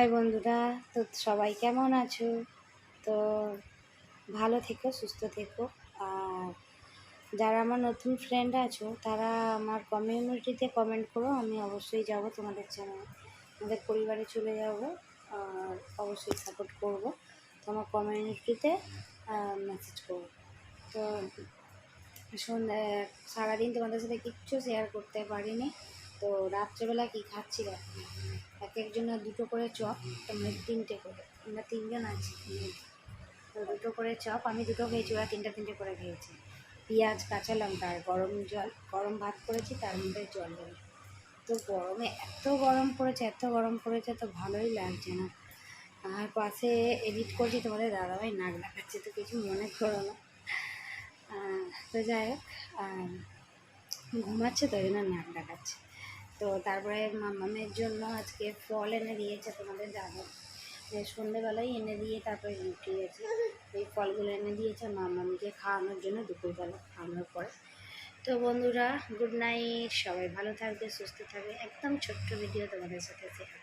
High বন্ধুরা, তো সবাই কেমন আছো? তো ভালো থেকো, সুস্থ থেকো। আর যারা আমার নতুন ফ্রেন্ড আছো তারা আমার কমিউনিটিতে কমেন্ট করো, আমি অবশ্যই যাব তোমাদের চ্যানেলে, আমাদের পরিবারে চলে যাব। আর অবশ্যই সাপোর্ট করব। তো আমার কমিউনিটিতে মেসেজ করো। তো সন্ধ্যা সারাদিন তোমাদের সাথে কিচ্ছু শেয়ার করতে পারিনি। তো রাত্রেবেলা কী খাচ্ছি দেখো, এক একজনের দুটো করে চপ, তোমরা তিনটে করে, আমরা তিনজন আছি। তো দুটো করে চপ, আমি দুটো খেয়েছি, ওরা তিনটে তিনটে করে খেয়েছি। পেঁয়াজ, কাঁচা লঙ্কা আর গরম জল, গরম ভাত করেছি, তার মধ্যে জল দেবে। তো গরমে এত গরম পড়েছে, এত গরম পড়েছে, তো ভালোই লাগছে না। আর পাশে এডিট করছি, তোমাদের দাদাভাই নাক দেখাচ্ছে, তো কিছু মনে করো না। তো যাই হোক, ঘুমাচ্ছে তো, ওই জন্য নাক দেখাচ্ছে। তো তারপরে মামামের জন্য আজকে ফল এনে দিয়েছে তোমাদের দাদা, সন্ধেবেলায় এনে দিয়ে তারপরে লুটিয়েছে। এই ফলগুলো এনে দিয়েছে মামামিকে খাওয়ানোর জন্য, দুপুরবেলা খাওয়ানোর পরে। তো বন্ধুরা, গুড নাইট, সবাই ভালো থাকবে, সুস্থ থাকবে। একদম ছোট্ট ভিডিও তোমাদের সাথে শেয়ার